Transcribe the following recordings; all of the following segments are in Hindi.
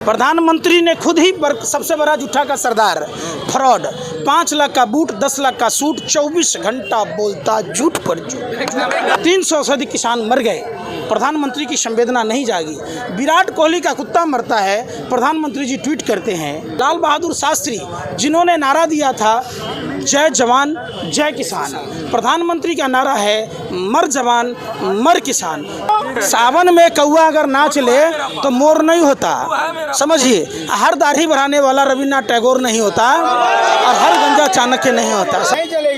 प्रधानमंत्री ने खुद ही सबसे बड़ा झूठा का सरदार फ्रॉड, 5 लाख का बूट, 10 लाख का सूट, 24 घंटा बोलता झूठ पर झूठ। 300 से अधिक किसान मर गए, प्रधानमंत्री की संवेदना नहीं जागी। विराट कोहली का कुत्ता मरता है, प्रधानमंत्री जी ट्वीट करते हैं। लाल बहादुर शास्त्री जिन्होंने नारा दिया था जय जवान जय किसान, प्रधानमंत्री का नारा है मर जवान मर किसान। सावन में कौआ अगर नाच ले तो मोर नहीं होता, समझिए। हर दाढ़ी बढ़ाने वाला रविन्द्रनाथ टैगोर नहीं होता और हर गंजा चाणक्य नहीं होता।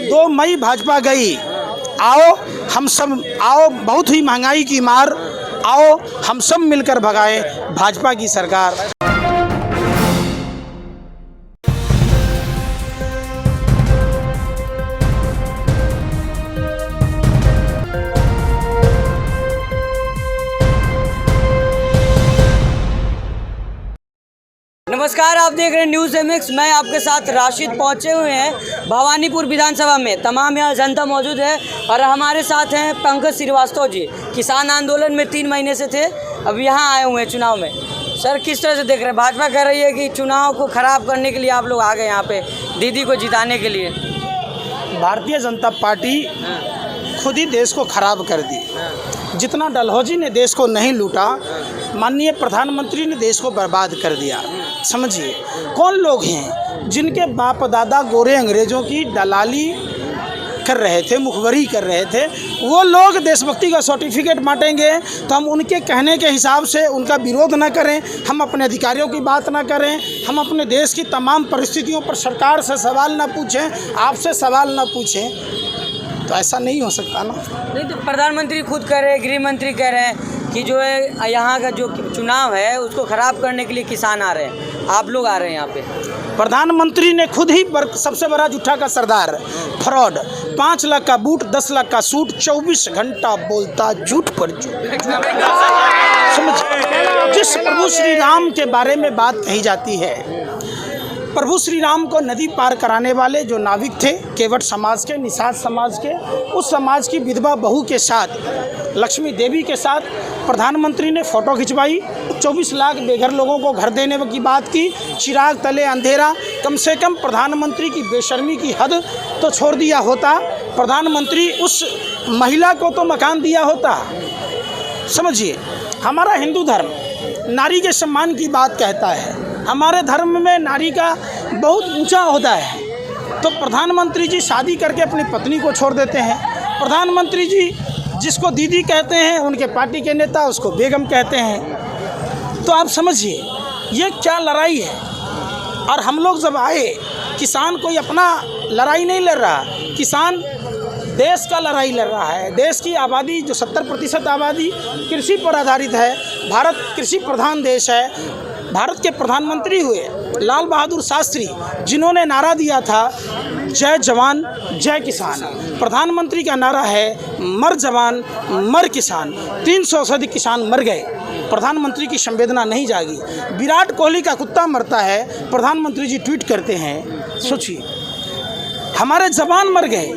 2 मई भाजपा गई, आओ हम सब, आओ बहुत ही महंगाई की मार, आओ हम सब मिलकर भगाएं भाजपा की सरकार। नमस्कार, आप देख रहे हैं न्यूज़ एमएक्स। मैं आपके साथ राशिद पहुंचे हुए हैं भवानीपुर विधानसभा में। तमाम यहाँ जनता मौजूद है और हमारे साथ हैं पंकज श्रीवास्तव जी। किसान आंदोलन में 3 महीने से थे, अब यहाँ आए हुए हैं चुनाव में। सर, किस तरह से देख रहे हैं? भाजपा कह रही है कि चुनाव को ख़राब करने के लिए आप लोग आ गए यहाँ पे, दीदी को जिताने के लिए। भारतीय जनता पार्टी खुद ही देश को खराब कर दी। जितना डलहौजी ने देश को नहीं लूटा, माननीय प्रधानमंत्री ने देश को बर्बाद कर दिया। समझिए, कौन लोग हैं जिनके बाप दादा गोरे अंग्रेज़ों की दलाली कर रहे थे, मुखबरी कर रहे थे, वो लोग देशभक्ति का सर्टिफिकेट बांटेंगे तो हम उनके कहने के हिसाब से उनका विरोध ना करें, हम अपने अधिकारियों की बात ना करें, हम अपने देश की तमाम परिस्थितियों पर सरकार से सवाल ना पूछें, आपसे सवाल ना पूछें, तो ऐसा नहीं हो सकता ना। नहीं तो प्रधानमंत्री खुद कह रहे हैं, गृह मंत्री कह रहे हैं कि जो है यहाँ का जो चुनाव है उसको ख़राब करने के लिए किसान आ रहे हैं, आप लोग आ रहे हैं यहाँ पे। प्रधानमंत्री ने खुद ही सबसे बड़ा झूठा का सरदार फ्रॉड, 5 लाख का बूट, 10 लाख का सूट, 24 घंटा बोलता झूठ पर झूठ। समझ, जिस प्रभु श्री राम के बारे में बात कही जाती है, प्रभु श्री राम को नदी पार कराने वाले जो नाविक थे, केवट समाज के, निषाद समाज के, उस समाज की विधवा बहू के साथ, लक्ष्मी देवी के साथ प्रधानमंत्री ने फ़ोटो खिंचवाई। 24 लाख बेघर लोगों को घर देने की बात की, चिराग तले अंधेरा। कम से कम प्रधानमंत्री की बेशर्मी की हद तो छोड़ दिया होता, प्रधानमंत्री उस महिला को तो मकान दिया होता। समझिए, हमारा हिंदू धर्म नारी के सम्मान की बात कहता है, हमारे धर्म में नारी का बहुत ऊंचा होता है। तो प्रधानमंत्री जी शादी करके अपनी पत्नी को छोड़ देते हैं। प्रधानमंत्री जी जिसको दीदी कहते हैं, उनके पार्टी के नेता उसको बेगम कहते हैं। तो आप समझिए ये क्या लड़ाई है। और हम लोग जब आए, किसान कोई अपना लड़ाई नहीं लड़ रहा, किसान देश का लड़ाई लड़ रहा है। देश की आबादी जो 70% आबादी कृषि पर आधारित है, भारत कृषि प्रधान देश है। भारत के प्रधानमंत्री हुए लाल बहादुर शास्त्री जिन्होंने नारा दिया था जय जवान जय किसान, प्रधानमंत्री का नारा है मर जवान मर किसान। 300 से अधिक किसान मर गए, प्रधानमंत्री की संवेदना नहीं जागी। विराट कोहली का कुत्ता मरता है, प्रधानमंत्री जी ट्वीट करते हैं। सोचिए, हमारे जवान मर गए।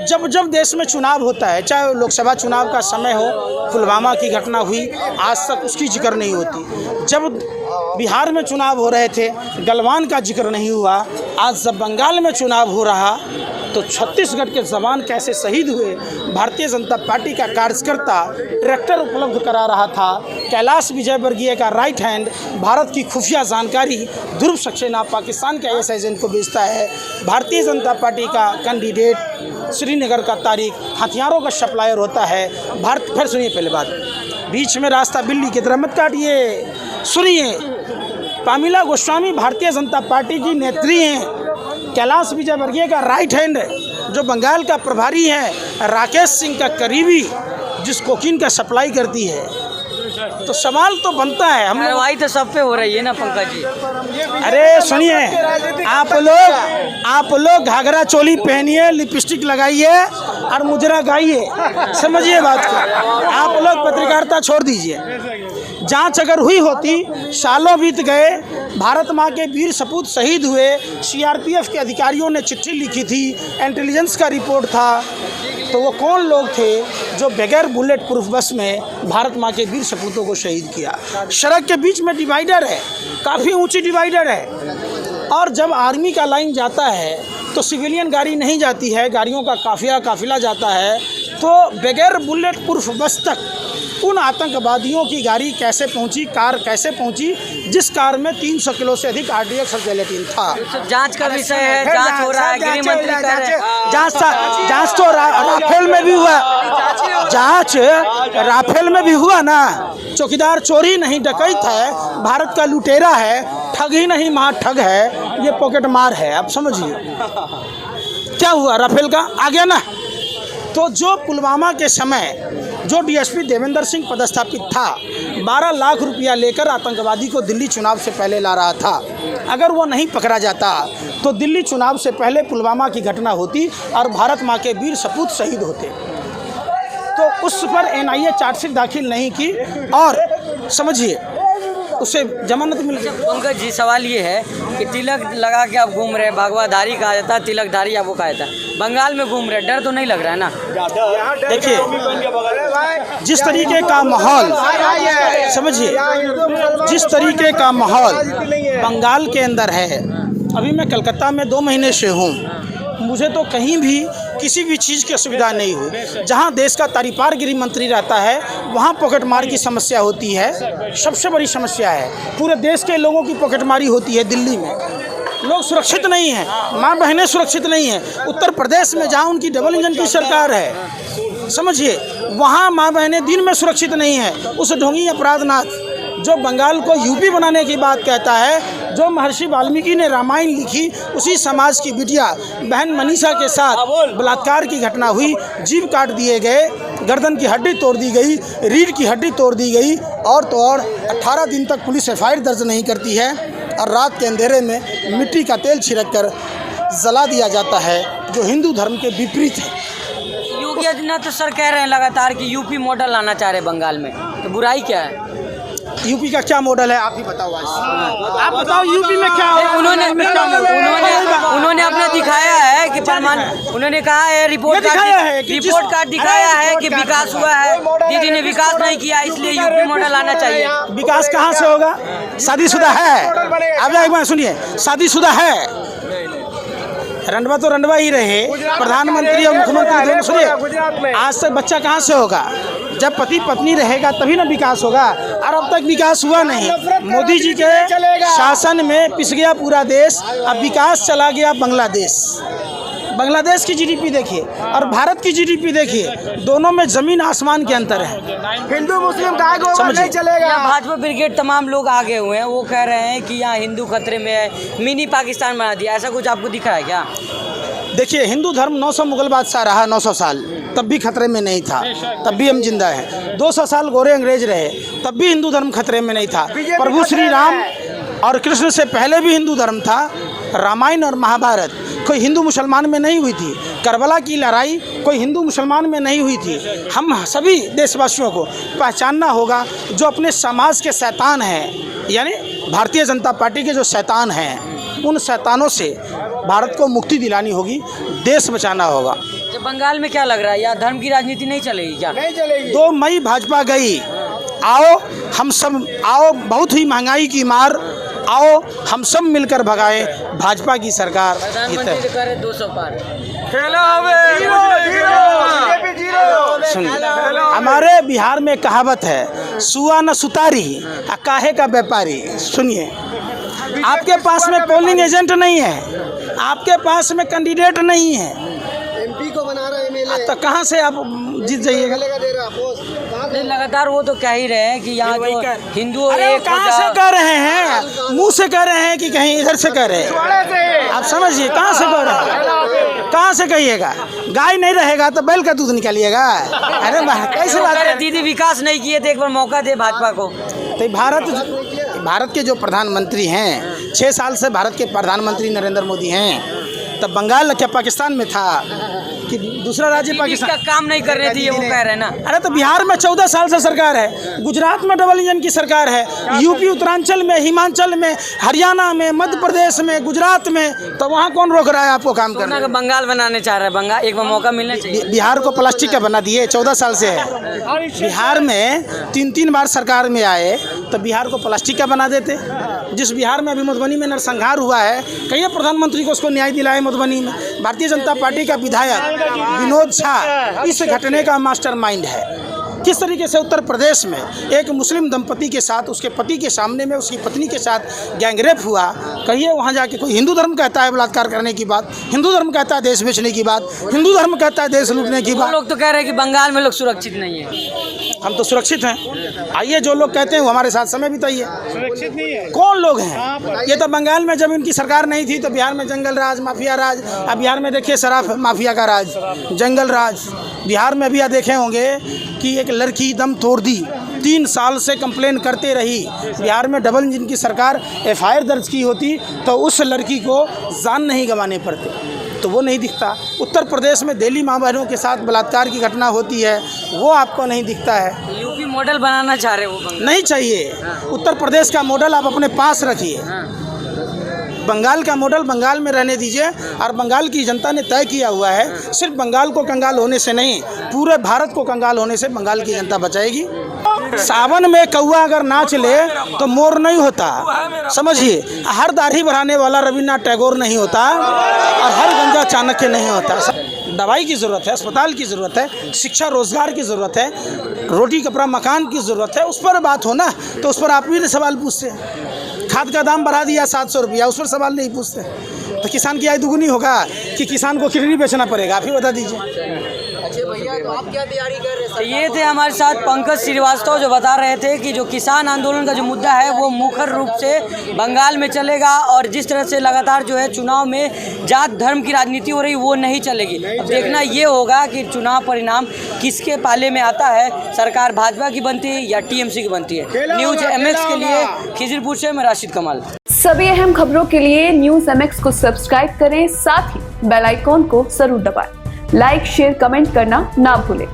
जब जब देश में चुनाव होता है, चाहे लोकसभा चुनाव का समय हो, पुलवामा की घटना हुई, आज तक उसकी जिक्र नहीं होती। जब बिहार में चुनाव हो रहे थे, गलवान का जिक्र नहीं हुआ। आज जब बंगाल में चुनाव हो रहा तो छत्तीसगढ़ के जवान कैसे शहीद हुए। भारतीय जनता पार्टी का कार्यकर्ता ट्रैक्टर उपलब्ध करा रहा था। कैलाश विजयवर्गीय का राइट हैंड भारत की खुफिया जानकारी ध्रुव सक्सेना पाकिस्तान के IS एजेंट को बेचता है। भारतीय जनता पार्टी का कैंडिडेट श्रीनगर का तारीख हथियारों का सप्लायर होता है। फिर सुनिए, पहले बात, बीच में रास्ता बिल्ली की तरह मत काटिए। सुनिए, पामिला गोस्वामी भारतीय जनता पार्टी की नेत्री हैं। कैलाश विजयवर्गीय का राइट हैंड जो बंगाल का प्रभारी है, राकेश सिंह का करीबी, जिस कोकीन का सप्लाई करती है। तो सवाल तो बनता है, हम कार्रवाई तो सब पे हो रही है ना पंकज जी। अरे सुनिए, आप लोग घाघरा चोली पहनिए, लिपस्टिक लगाइए और मुजरा गाइए, समझिए बात को। आप लोग पत्रकारिता छोड़ दीजिए। जांच अगर हुई होती, सालों बीत गए, भारत माँ के वीर सपूत शहीद हुए, सीआरपीएफ के अधिकारियों ने चिट्ठी लिखी थी, इंटेलिजेंस का रिपोर्ट था, तो वो कौन लोग थे जो बगैर बुलेट प्रूफ बस में भारत माँ के वीर सपूतों को शहीद किया। सड़क के बीच में डिवाइडर है, काफ़ी ऊंची डिवाइडर है, और जब आर्मी का लाइन जाता है तो सिविलियन गाड़ी नहीं जाती है, गाड़ियों का काफिला जाता है, तो बगैर बुलेट प्रूफ बस तक उन आतंकवादियों की गाड़ी कैसे पहुंची, कार कैसे पहुंची, जिस कार में 300 किलो से अधिक आरडीएक्स और जेलेटिन था। जांच का विषय है, जांच हो रहा है, गृह मंत्री कह रहे हैं जांच तो राफेल में भी हुआ, जांच राफेल में भी हुआ ना। चौकीदार चोरी नहीं डकैत है, भारत का लुटेरा है, ठग ही नहीं महा ठग है, ये पॉकेट मार है। आप समझिए क्या हुआ राफेल का, आ गया ना। तो जो पुलवामा के समय जो डीएसपी देवेंद्र सिंह पदस्थापित था, 12 लाख रुपया लेकर आतंकवादी को दिल्ली चुनाव से पहले ला रहा था, अगर वो नहीं पकड़ा जाता तो दिल्ली चुनाव से पहले पुलवामा की घटना होती और भारत माँ के वीर सपूत शहीद होते। तो उस पर एनआईए चार्जशीट दाखिल नहीं की और समझिए उसे जमानत मिल गई। पंकज जी, सवाल ये है कि तिलक लगा के आप घूम रहे हैं, भगवाधारी कहा जाता है, तिलकधारी आपको कहा जाता है, बंगाल में घूम रहे हैं, डर तो नहीं लग रहा है ना? देखिए जिस तरीके का माहौल, समझिए जिस तरीके का माहौल बंगाल के अंदर है, अभी मैं कलकत्ता में 2 महीने से हूँ, मुझे तो कहीं भी किसी भी चीज़ की असुविधा नहीं हुई। जहाँ देश का तारीपार गृह मंत्री रहता है वहाँ पॉकेटमार की समस्या होती है, सबसे बड़ी समस्या है। पूरे देश के लोगों की पॉकेटमारी होती है दिल्ली में, लोग सुरक्षित नहीं हैं, माँ बहनें सुरक्षित नहीं हैं। उत्तर प्रदेश में जहाँ उनकी डबल इंजन की सरकार है, समझिए वहाँ माँ बहनें दिन में सुरक्षित नहीं हैं। उस ढोंगी अपराधनाथ जो बंगाल को यूपी बनाने की बात कहता है, जो महर्षि वाल्मीकि ने रामायण लिखी, उसी समाज की बिटिया बहन मनीषा के साथ बलात्कार की घटना हुई, जीभ काट दिए गए, गर्दन की हड्डी तोड़ दी गई, रीढ़ की हड्डी तोड़ दी गई, और तो और 18 दिन तक पुलिस एफआईआर दर्ज नहीं करती है, और रात के अंधेरे में मिट्टी का तेल छिड़क कर जला दिया जाता है, जो हिंदू धर्म के विपरीत है। योगी आदित्यनाथ तो सर कह रहे हैं लगातार कि यूपी मॉडल लाना चाह रहे हैं बंगाल में, तो बुराई क्या है? यूपी का क्या मॉडल है आप ही बताओ आज। आप बताओ यूपी में क्या है? उन्होंने अपना दिखाया है कि उन्होंने कहा है रिपोर्ट कार्ड दिखाया है कि विकास हुआ है, दीदी ने विकास नहीं किया, इसलिए यूपी मॉडल आना चाहिए। विकास कहाँ से होगा? शादीशुदा है, अब एक बार सुनिए, शादीशुदा है, रंडवा तो रंडवा ही रहे, प्रधानमंत्री और मुख्यमंत्री दोनों। सुनिए आज तक बच्चा कहाँ से होगा? जब पति पत्नी रहेगा तभी ना विकास होगा, और अब तक विकास हुआ नहीं। मोदी जी के शासन में पिस गया पूरा देश, अब विकास चला गया बांग्लादेश। बांग्लादेश की जीडीपी देखिए और भारत की जीडीपी देखिए, दोनों में जमीन आसमान के अंतर है। हिंदू मुस्लिम काय को नहीं चलेगा। यहाँ भाजपा ब्रिगेड तमाम लोग आगे हुए हैं, वो कह रहे हैं कि यहाँ हिंदू खतरे में है, मिनी पाकिस्तान बना दिया, ऐसा कुछ आपको दिख रहा है क्या? देखिए हिंदू धर्म 900 मुगल बादशाह रहा, 900 साल, तब भी खतरे में नहीं था, तब भी हम जिंदा हैं। 200 साल गोरे अंग्रेज रहे, तब भी हिंदू धर्म खतरे में नहीं था। प्रभु श्री राम और कृष्ण से पहले भी हिंदू धर्म था। रामायण और महाभारत कोई हिंदू मुसलमान में नहीं हुई थी, करबला की लड़ाई कोई हिंदू मुसलमान में नहीं हुई थी। हम सभी देशवासियों को पहचानना होगा, जो अपने समाज के शैतान हैं, यानी भारतीय जनता पार्टी के जो शैतान हैं, उन शैतानों से भारत को मुक्ति दिलानी होगी, देश बचाना होगा। तो बंगाल में क्या लग रहा है, यहाँ धर्म की राजनीति नहीं चलेगी क्या? नहीं चलेगी। 2 मई भाजपा गई, आओ हम सब, आओ बहुत ही महंगाई की मार, आओ हम सब मिलकर भगाएं भाजपा की सरकार। प्रधानमंत्री कह रहे 200 पार। सुनिए हमारे बिहार में कहावत है, सुआ न सुतारी काहे का व्यापारी। सुनिए आपके पास में पोलिंग एजेंट नहीं है, आपके पास में कैंडिडेट नहीं है, एमपी को बना रहा है एमएलए, तो कहाँ से आप जीत जाइएगा? नहीं, लगातार वो तो कह ही रहे हैं कि यहाँ तो हिंदू और एक कहाँ से कह रहे हैं? मुंह से कह रहे हैं कि कहीं इधर से कह रहे हैं? आप समझिए कहाँ से कह रहे हैं, कहाँ से कहिएगा? गाय नहीं रहेगा तो बैल का दूध निकालिएगा? अरे कैसे बात है? दीदी विकास नहीं किए थे, एक बार मौका दे भाजपा को। तो भारत के जो प्रधानमंत्री हैं, 6 साल से भारत के प्रधानमंत्री नरेंद्र मोदी हैं, तब बंगाल क्या पाकिस्तान में था? कि दूसरा राज्य पाकिस्तान का काम नहीं कर रही थी, ये वो कह रहे हैं ना। अरे तो बिहार में 14 साल से सरकार है, गुजरात में डबल इंजन की सरकार है, यूपी उत्तरांचल में, हिमाचल में, हरियाणा में, मध्य प्रदेश में, गुजरात में, तो वहाँ कौन रोक रहा है आपको काम करने का? बंगाल बनाने चाह रहे हैं, बंगाल एक बार मौका मिलना चाहिए। बिहार को प्लास्टिक का बना दिए, 14 साल से है बिहार में। 3 बार सरकार में आए तो बिहार को प्लास्टिक का बना देते। जिस बिहार में अभी मधुबनी में नरसंहार हुआ है, कहिए प्रधानमंत्री को उसको न्याय दिलाए। मधुबनी में भारतीय जनता पार्टी का विधायक विनोद झा इस घटने का मास्टरमाइंड है। किस तरीके से उत्तर प्रदेश में एक मुस्लिम दंपति के साथ, उसके पति के सामने में उसकी पत्नी के साथ गैंगरेप हुआ। कहिए वहाँ जाके कोई हिंदू धर्म कहता है बलात्कार करने की बात, हिंदू धर्म कहता है देश बेचने की बात, हिंदू धर्म कहता है देश लूटने की बात। लोग तो कह रहे हैं कि बंगाल में लोग सुरक्षित नहीं है। हम तो सुरक्षित हैं। आइए, जो लोग कहते हैं वो हमारे साथ समय बिताइए। सुरक्षित नहीं है कौन लोग हैं? ये तो बंगाल में जब इनकी सरकार नहीं थी तो बिहार में जंगल राज, माफिया राज। अब बिहार में देखिए शराब माफिया का राज, जंगल राज। बिहार में भी आप देखे होंगे कि एक लड़की दम तोड़ दी, 3 साल से कंप्लेन करते रही। बिहार में डबल इंजन की सरकार FIR दर्ज की होती तो उस लड़की को जान नहीं गंवाने पड़ते, तो वो नहीं दिखता। उत्तर प्रदेश में दिल्ली माँ बहनों के साथ बलात्कार की घटना होती है, वो आपको नहीं दिखता है। यूपी मॉडल बनाना चाह रहे हो? नहीं चाहिए। उत्तर प्रदेश का मॉडल आप अपने पास रखिए, बंगाल का मॉडल बंगाल में रहने दीजिए। और बंगाल की जनता ने तय किया हुआ है, सिर्फ बंगाल को कंगाल होने से नहीं, पूरे भारत को कंगाल होने से बंगाल की जनता बचाएगी। सावन में कौआ अगर नाच ले तो मोर नहीं होता, समझिए। हर दाढ़ी बढ़ाने वाला रविन्द्रनाथ टैगोर नहीं होता और हर गंजा चाणक्य नहीं होता। दवाई की ज़रूरत है, अस्पताल की ज़रूरत है, शिक्षा रोज़गार की ज़रूरत है, रोटी कपड़ा मकान की ज़रूरत है। उस पर बात हो ना, तो उस पर आप भी सवाल पूछते हैं। खाद का दाम बढ़ा दिया 700 रुपया, उस पर सवाल नहीं पूछते। तो किसान की आय दुगुनी होगा कि किसान को किडनी बेचना पड़ेगा? आप ही बता दीजिए। भैया, तो आप क्या तैयारी कर रहे हैं? तो ये थे हमारे साथ पंकज श्रीवास्तव, जो बता रहे थे कि जो किसान आंदोलन का जो मुद्दा है वो मुखर रूप से बंगाल में चलेगा, और जिस तरह से लगातार जो है चुनाव में जात धर्म की राजनीति हो रही वो नहीं चलेगी। अब देखना ये होगा कि चुनाव परिणाम किसके पाले में आता है, सरकार भाजपा की बनती है या TMC की बनती है। न्यूज़ MX के लिए खिजरपुर से मैं राशिद कमाल। सभी अहम खबरों के लिए न्यूज़ MX को सब्सक्राइब करें, साथ ही बेल आइकॉन को जरूर दबाएं। लाइक, शेयर, कमेंट करना ना भूलें।